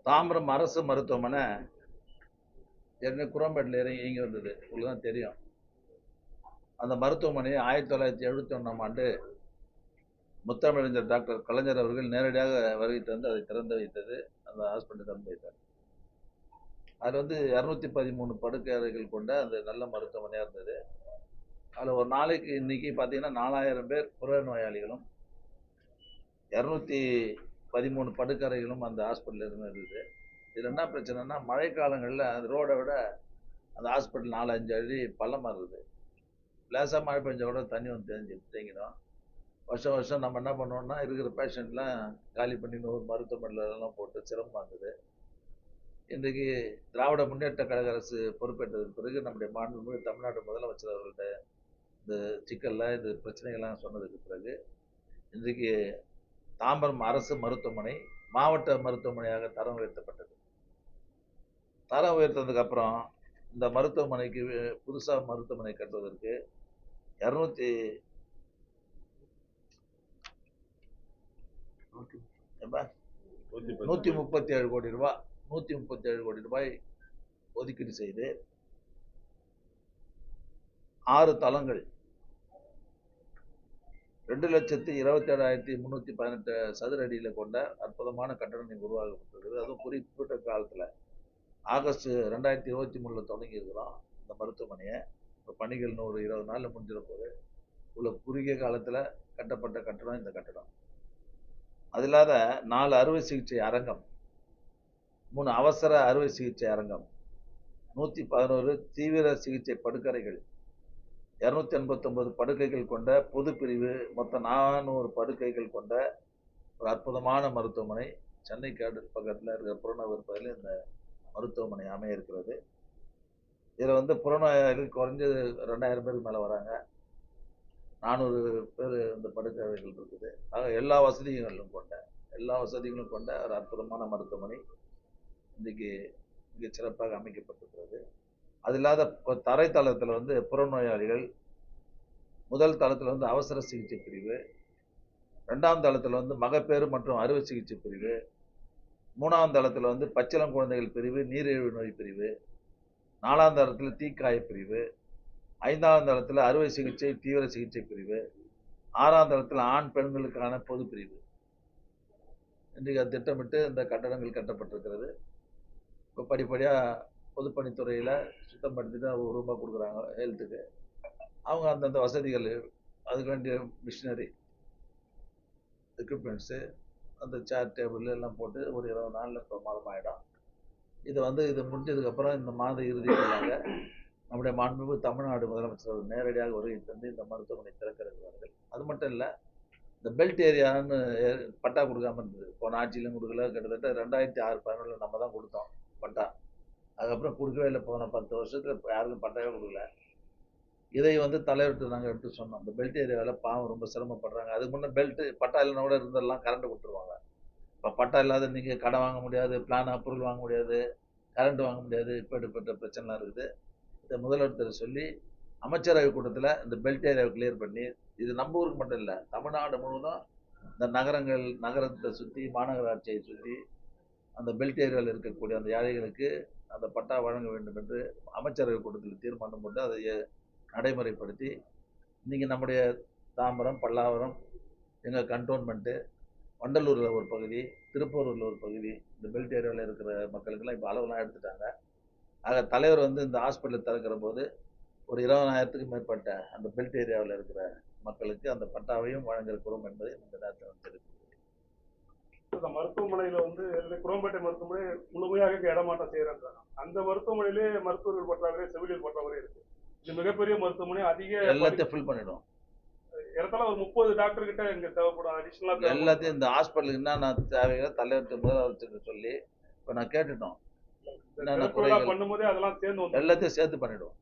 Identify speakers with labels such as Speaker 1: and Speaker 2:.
Speaker 1: தாம்பரம் அரசு மருத்துவமனை ஏற்கனவே குரோம்பேட்டில் இயங்கி வந்தது, உங்களுக்கு தான் தெரியும். அந்த மருத்துவமனையை 1971ஆம் ஆண்டு முத்தமிழறிஞர் டாக்டர் கலைஞர் அவர்கள் நேரடியாக வருகை தந்து அதை திறந்து வைத்தது. அந்த ஹாஸ்பிட்டல் திறந்து வைத்தார். அது 213 படுக்கை அறைகள் கொண்ட அந்த நல்ல மருத்துவமனையா இருந்தது. அதுல ஒரு நாளைக்கு இன்னைக்கு பார்த்தீங்கன்னா 4000 பேர் புற நோயாளிகளும் 213 படுக்கறைகளும் அந்த ஹாஸ்பிட்டல் இருந்தது. இதுல என்ன பிரச்சனைன்னா, மழை காலங்கள்ல அந்த ரோட விட அந்த ஹாஸ்பிட்டல் 4, 5 அடி பள்ளமா இருக்குது. லேசா மழை பெஞ்சா கூட தண்ணி தேங்கிடும். வருஷம் வருஷம் நம்ம என்ன பண்ணுவோம்னா, இருக்கிற பேஷண்ட்லாம் காலி பண்ணி இன்னொரு மருத்துவமனையிலலாம் போட்டு சிரமமா இருந்தது. இன்றைக்கு திராவிட முன்னேற்ற கழக அரசு பொறுப்பேற்றதற்கு பிறகு நம்முடைய மாண்புமிகு தமிழ்நாடு முதலமைச்சர் அவர்கள்ட்ட இந்த சிக்கல்லாம், இந்த பிரச்சனைகள்லாம் சொன்னதுக்கு பிறகு இன்றைக்கு தாம்பரம் அரசு மருத்துவமனை மாவட்ட மருத்துவமனையாக தரம் உயர்த்தப்பட்டது. தரம் உயர்த்ததுக்கு அப்புறம் இந்த மருத்துவமனைக்கு புதுசா மருத்துவமனை கட்டுவதற்கு 137 கோடி ரூபாய் 137 கோடி ரூபாய் ஒதுக்கீடு செய்து 6 தளங்கள் 2,27,318 சதுர அடியில கொண்ட அற்புதமான கட்டடம் உருவாக்கப்பட்டிருக்கிறது. அதுவும் குறிப்பிட்ட காலத்துல ஆகஸ்ட் 2023ல தொடங்கி இருக்கிறோம் இந்த மருத்துவமனையை. இப்போ பணிகள் இன்னும் ஒரு 20 நாள்ல முடிஞ்சிட போகுது. இவ்வளவு குறுகிய காலத்துல கட்டப்பட்ட கட்டடம் இந்த கட்டடம். அது இல்லாத 4 அறுவை சிகிச்சை அரங்கம், 3 அவசர அறுவை சிகிச்சை அரங்கம், 111 தீவிர சிகிச்சை படுக்கறைகள், 289 படுக்கைகள் கொண்ட பொது பிரிவு, மொத்தம் 400 படுக்கைகள் கொண்ட ஒரு அற்புதமான மருத்துவமனை சென்னைக்கு அடுத்த பக்கத்தில் இருக்கிற புறநகர் பகுதியில் இந்த மருத்துவமனை அமைய இருக்கிறது. இதில் புறநோயாளிகள் குறைஞ்சது 2000 பேருக்கு மேலே வராங்க. 400 பேர் இந்த படுக்கைகள் இருக்குது. ஆக எல்லா வசதிகளும் கொண்ட ஒரு அற்புதமான மருத்துவமனை இன்றைக்கு மிக சிறப்பாக அமைக்கப்பட்டிருக்கிறது. அது இல்லாத தரைத்தளத்தில் புறநோயாளிகள், முதல் தளத்தில் அவசர சிகிச்சை பிரிவு, 2ஆம் தளத்தில் மகப்பேறு மற்றும் அறுவை சிகிச்சை பிரிவு, 3ஆம் தளத்தில் பச்சிளம் குழந்தைகள் பிரிவு, நீரிழிவு நோய் பிரிவு, 4ஆம் தளத்தில் தீக்காய பிரிவு, 5ஆம் தளத்தில் அறுவை சிகிச்சை தீவிர சிகிச்சை பிரிவு, 6ஆம் தளத்தில் ஆண் பெண்களுக்கான பொது பிரிவு. இன்றைக்கு திட்டமிட்டு இந்த கட்டடங்கள் கட்டப்பட்டிருக்கிறது. இப்போ படிப்படியா பொதுப்பணித்துறையில சுத்தம் படுத்திட்டு ₹1 கொடுக்குறாங்க ஹெல்த்துக்கு. அவங்க அந்தந்த வசதிகள், அதுக்கு வேண்டிய மிஷினரி எக்யூப்மெண்ட்ஸு, அந்த சேர் டேபிள் எல்லாம் போட்டு ஒரு 20 நாள்ல பிரமாதம் ஆயிடும். இது முடிஞ்சதுக்கு அப்புறம் இந்த மாத இறுதிக்குள்ளாக நம்முடைய மாண்புமிகு தமிழ்நாடு முதலமைச்சர் நேரடியாக வருகை தந்து இந்த மருத்துவமனை திறக்க இருக்கிறார்கள். அது மட்டும் இல்ல, இந்த பெல்ட் ஏரியான்னு பட்டா கொடுக்காம இருந்தது. போன ஆட்சியிலும் கொடுக்கல. கிட்டத்தட்ட 2006-17 நம்ம தான் கொடுத்தோம் பட்டா. அதுக்கப்புறம் கொடுக்கவே இல்லை. போன 10 வருஷத்துல யாருக்கும் பட்டாவே கொடுக்கல. இதை தலைவர்கிட்ட நாங்கள் எடுத்து சொன்னோம். இந்த பெல்ட் ஏரியாவில் பாவம் ரொம்ப சிரமப்படுறாங்க. அதுக்கு முன்னே பட்டா இல்லைன்னா கூட இருந்தெல்லாம் கரண்ட் கொடுத்துருவாங்க. இப்போ பட்டா இல்லாத நீங்கள் கடை வாங்க முடியாது, பிளான் அப்ரூவல் வாங்க முடியாது, கரண்ட் வாங்க முடியாது. இப்படிப்பட்ட பிரச்சனைலாம் இருக்குது. இதை முதல்வர்கிட்ட சொல்லி அமைச்சரவை கூட்டத்தில் இந்த பெல்ட் ஏரியாவை கிளியர் பண்ணி, இது நம்ம ஊருக்கு மட்டும் இல்லை, தமிழ்நாடு முழுவதும் இந்த நகரத்தை சுற்றி, மாநகராட்சியை சுற்றி அந்த பெல்ட் ஏரியாவில் இருக்கக்கூடிய அந்த ஏழைகளுக்கு அந்த பட்டா வழங்க வேண்டும் என்று அமைச்சரவை கூட்டத்தில் தீர்மானம் போட்டு அதை நடைமுறைப்படுத்தி, இன்னைக்கு நம்முடைய தாம்பரம், பல்லாவரம், எங்கள் கண்டோன்மெண்ட்டு, வண்டலூரில் ஒரு பகுதி, திருப்பூரில் ஒரு பகுதி, இந்த பெல்ட் ஏரியாவில் இருக்கிற மக்களுக்கெல்லாம் இப்போ அளவுலாம் எடுத்துட்டாங்க. ஆக தலைவர் இந்த ஹாஸ்பிட்டல் திறக்கிற போது ஒரு 20,000த்துக்கு மேற்பட்ட அந்த பெல்ட் ஏரியாவில் இருக்கிற மக்களுக்கு அந்த பட்டாவையும் வழங்க இருக்கிறோம் என்பதை இந்த நேரத்தில் தெரிவித்துள்ளேன்.
Speaker 2: மருத்துவமனையில குரோம்பேட்டை மருத்துவமனை முழுமையாக இடமாற்றம் செய்யறாங்க. அந்த மருத்துவமனையிலே மருத்துவர்கள் பற்றாக்குறை, செவிலியர் பற்றாக்குறை இருக்கு. இது மிகப்பெரிய மருத்துவமனை, அதிக
Speaker 1: எல்லாத்தையும் ஃபில் பண்ணிடும்.
Speaker 2: இடத்துல ஒரு 30 டாக்டர் கிட்ட இங்க தேவைப்படும். அடிஷனலா
Speaker 1: எல்லாத்தையும் இந்த ஹாஸ்பிட்டலுக்கு என்னென்ன தேவையோ தலைவர்கிட்ட முதலமைச்சர் சொல்லி இப்போ நான் கேட்டுட்டோம்.
Speaker 2: பண்ணும்போதே அதெல்லாம் சேர்ந்து
Speaker 1: எல்லாத்தையும் சேர்த்து பண்ணிடுவோம்.